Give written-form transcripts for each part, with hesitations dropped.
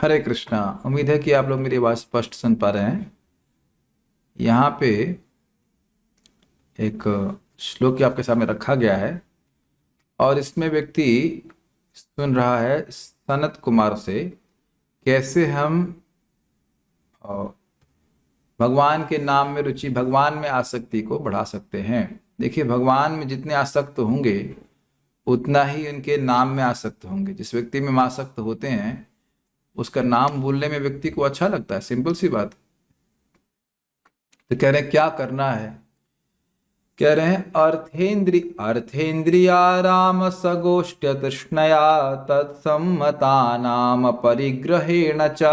हरे कृष्णा। उम्मीद है कि आप लोग मेरी आवाज़ स्पष्ट सुन पा रहे हैं। यहाँ पे एक श्लोक आपके सामने रखा गया है और इसमें व्यक्ति सुन रहा है सनत कुमार से कैसे हम अ, भगवान के नाम में रुचि, भगवान में आसक्ति को बढ़ा सकते हैं। देखिए, भगवान में जितने आसक्त होंगे उतना ही उनके नाम में आसक्त होंगे। जिस व्यक्ति में आसक्त होते हैं उसका नाम बोलने में व्यक्ति को अच्छा लगता है, सिंपल सी बात। तो कह रहे हैं क्या करना है। कह रहे हैं अर्थेन्द्रिया राम सगोष्ठ्य तृष्णया तत्सम्मता नाम परिग्रहेण च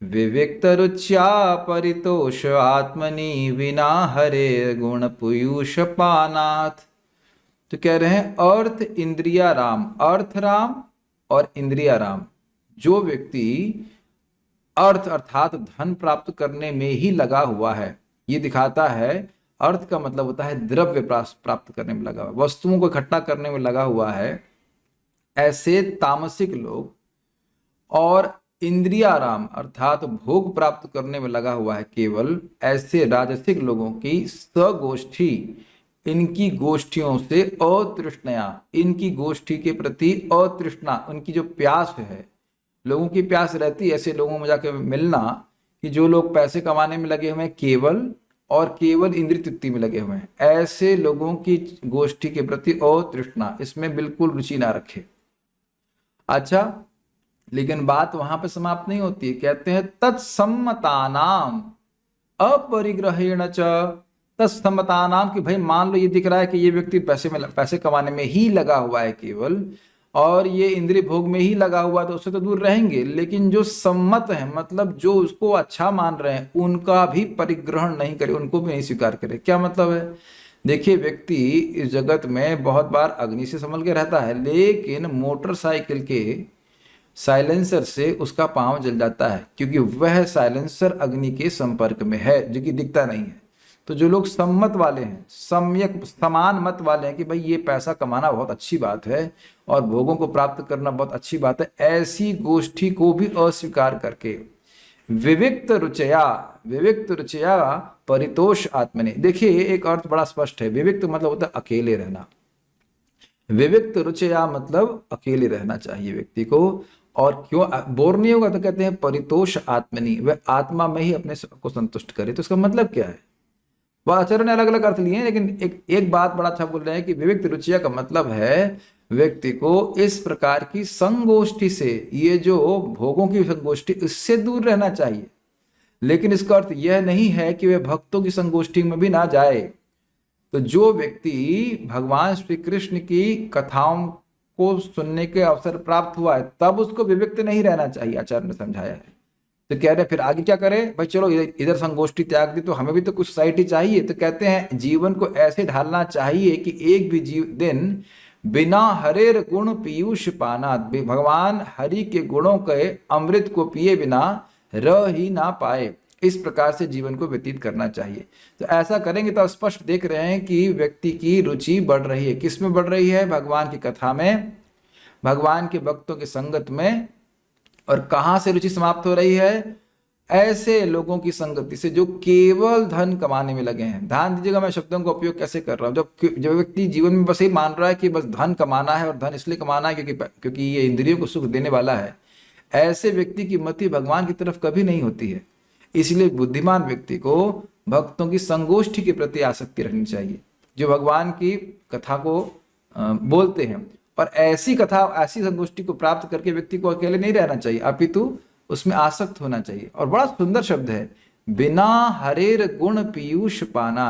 विविक्त रुच्या परितोष आत्मनि विना हरे गुण पीयूष पानाथ। तो कह रहे हैं अर्थ इंद्रिया राम, अर्थ राम और इंद्रिया राम। जो व्यक्ति अर्थ अर्थात धन प्राप्त करने में ही लगा हुआ है, ये दिखाता है। अर्थ का मतलब होता है द्रव्य प्राप्त करने में लगा हुआ, वस्तुओं को इकट्ठा करने में लगा हुआ है, ऐसे तामसिक लोग। और इंद्रियाराम अर्थात भोग प्राप्त करने में लगा हुआ है केवल, ऐसे राजसिक लोगों की स्वगोष्ठी, इनकी गोष्ठियों से अतृष्णया, इनकी गोष्ठी के प्रति अतृष्णा, उनकी जो प्यास है, लोगों की प्यास रहती है ऐसे लोगों में जाकर मिलना कि जो लोग पैसे कमाने में लगे हुए हैं केवल और केवल इंद्रिय तृप्ति में लगे हुए हैं, ऐसे लोगों की गोष्ठी के प्रति अतृष्णा, इसमें बिल्कुल रुचि ना रखे। अच्छा, लेकिन बात वहां पे समाप्त नहीं होती है। कहते हैं तत्सम्मतानाम अपरिग्रहेण च, तत्सम्मतानाम कि भाई मान लो ये दिख रहा है कि ये व्यक्ति पैसे कमाने में ही लगा हुआ है केवल, और ये इंद्रिय भोग में ही लगा हुआ, तो उससे तो दूर रहेंगे। लेकिन जो सम्मत है, मतलब जो उसको अच्छा मान रहे हैं, उनका भी परिग्रहण नहीं करे, उनको भी नहीं स्वीकार करे। क्या मतलब है? देखिए, व्यक्ति इस जगत में बहुत बार अग्नि से संभल के रहता है, लेकिन मोटरसाइकिल के साइलेंसर से उसका पांव जल जाता है, क्योंकि वह साइलेंसर अग्नि के संपर्क में है, जो कि दिखता नहीं है। तो जो लोग सम्मत वाले हैं, सम्यक समान मत वाले हैं कि भाई ये पैसा कमाना बहुत अच्छी बात है और भोगों को प्राप्त करना बहुत अच्छी बात है, ऐसी गोष्ठी को भी अस्वीकार करके विविक्त रुचया परितोष आत्मने। देखिए, एक अर्थ बड़ा स्पष्ट है। विविक्त मतलब होता है अकेले रहना, विविक्त रुचया मतलब अकेले रहना चाहिए व्यक्ति को। और क्यों बोर नहीं होगा? तो कहते हैं परितोष आत्मनि, वह आत्मा में ही अपने को संतुष्ट करे। तो इसका मतलब क्या है? वह आचार्यों ने अलग अलग अर्थ लिए हैं, लेकिन एक बात बड़ा अच्छा बोल रहे हैं कि विविक्त रुचिया का मतलब है व्यक्ति को इस प्रकार की संगोष्ठी से, ये जो भोगों की संगोष्ठी, इससे दूर रहना चाहिए। लेकिन इसका अर्थ यह नहीं है कि वह भक्तों की संगोष्ठी में भी ना जाए। तो जो व्यक्ति भगवान श्री कृष्ण की कथाओं को सुनने के अवसर प्राप्त हुआ है, तब उसको विविक्त नहीं रहना चाहिए, आचार्य ने समझाया है। तो कह रहे फिर आगे क्या करें भाई? चलो इधर संगोष्ठी त्याग दी, तो हमें भी तो कुछ सोसाइटी चाहिए। तो कहते हैं जीवन को ऐसे ढालना चाहिए कि एक भी दिन बिना हरेर गुण पीयूष पाना, भगवान हरि के गुणों के अमृत को पिए बिना रह ही ना पाए, इस प्रकार से जीवन को व्यतीत करना चाहिए। तो ऐसा करेंगे तो स्पष्ट देख रहे हैं कि व्यक्ति की रुचि बढ़ रही है। किस में बढ़ रही है? भगवान की कथा में, भगवान के भक्तों की संगत में। और कहां से रुचि समाप्त हो रही है? ऐसे लोगों की संगति से जो केवल धन कमाने में लगे हैं। ध्यान दीजिएगा मैं शब्दों का उपयोग कैसे कर रहा हूं। जब व्यक्ति जीवन में बस ये मान रहा है कि बस धन कमाना है और धन इसलिए कमाना है क्योंकि ये इंद्रियों को सुख देने वाला है, ऐसे व्यक्ति की मति भगवान की तरफ कभी नहीं होती है। इसलिए बुद्धिमान व्यक्ति को भक्तों की संगोष्ठी के प्रति आसक्ति रखनी चाहिए, जो भगवान की कथा को बोलते हैं। और ऐसी कथा, ऐसी संगोष्ठी को प्राप्त करके व्यक्ति को अकेले नहीं रहना चाहिए, अपितु उसमें आसक्त होना चाहिए। और बड़ा सुंदर शब्द है, बिना हरेर गुण पीयूष पाना।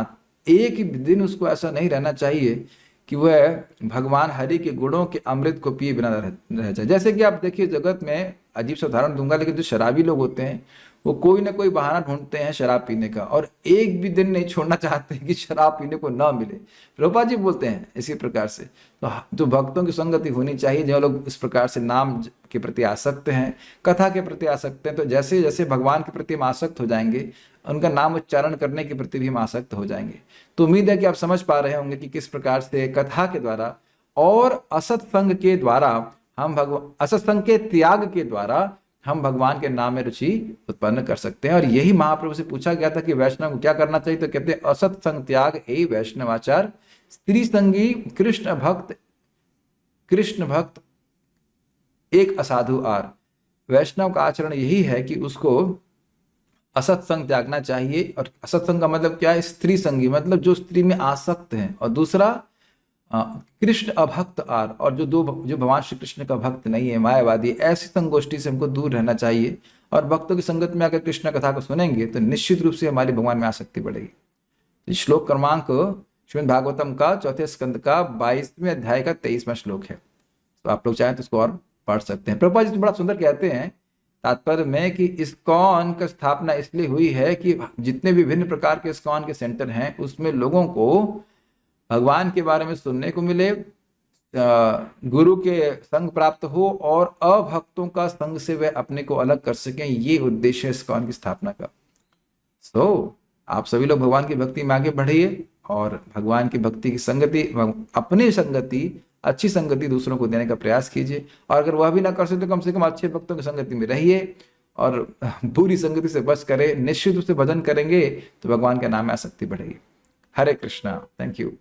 एक दिन उसको ऐसा नहीं रहना चाहिए कि वह भगवान हरि के गुणों के अमृत को पिए बिना रह जाए। जैसे कि आप देखिए, जगत में अजीब सा उदाहरण दूंगा, लेकिन जो शराबी लोग होते हैं वो कोई ना कोई बहाना ढूंढते हैं शराब पीने का, और एक भी दिन नहीं छोड़ना चाहते कि शराब पीने को ना मिले। प्रभुपाद जी बोलते हैं इसी प्रकार से। तो जो भक्तों की संगति होनी चाहिए, जो लोग इस प्रकार से नाम के प्रति आसक्त हैं, कथा के प्रति आसक्त हैं, तो जैसे जैसे भगवान के प्रति हम आसक्त हो जाएंगे, उनका नाम उच्चारण करने के प्रति भी हम आसक्त हो जाएंगे। तो उम्मीद है कि आप समझ पा रहे होंगे कि किस प्रकार से कथा के द्वारा और असत्संग के द्वारा हम असत्संग के त्याग के द्वारा हम भगवान के नाम में रुचि उत्पन्न कर सकते हैं। और यही महाप्रभु से पूछा गया था कि वैष्णव को क्या करना चाहिए, तो कहते हैं असत संग त्याग ए वैष्णवाचार, स्त्री संगी कृष्ण भक्त एक असाधु आर। वैष्णव का आचरण यही है कि उसको असत्संग त्यागना चाहिए। और असत्संग का मतलब क्या है, स्त्री संगी मतलब जो स्त्री में आसक्त है, और दूसरा कृष्ण अभक्त आर, और जो भगवान श्री कृष्ण का भक्त नहीं है, मायावादी, ऐसी संगोष्ठी से हमको दूर रहना चाहिए। और भक्तों की संगत में अगर कृष्ण कथा को सुनेंगे तो निश्चित रूप से हमारी भगवान में आसक्ति बढ़ेगी। श्लोक क्रमांक श्रीमद् भागवतम का चौथे स्कंद का 22वें अध्याय का 23वां श्लोक है। तो आप लोग चाहें तो उसको और पढ़ सकते हैं। प्रभुपाद जी बड़ा सुंदर कहते हैं तात्पर्य में कि इस्कॉन का स्थापना इसलिए हुई है कि जितने विभिन्न प्रकार के इस्कॉन के सेंटर हैं उसमें लोगों को भगवान के बारे में सुनने को मिले, गुरु के संग प्राप्त हो, और अभक्तों का संग से वे अपने को अलग कर सकें। ये उद्देश्य है इस्कॉन की स्थापना का। आप सभी लोग भगवान की भक्ति में आगे बढ़िए और भगवान की भक्ति की संगति, अपनी संगति, अच्छी संगति दूसरों को देने का प्रयास कीजिए। और अगर वह भी ना कर सके तो कम से कम अच्छे भक्तों की संगति में रहिए और बुरी संगति से बच करे। निश्चित रूप से भजन करेंगे तो भगवान के नाम में आसक्ति बढ़ेगी। हरे कृष्णा। Thank you.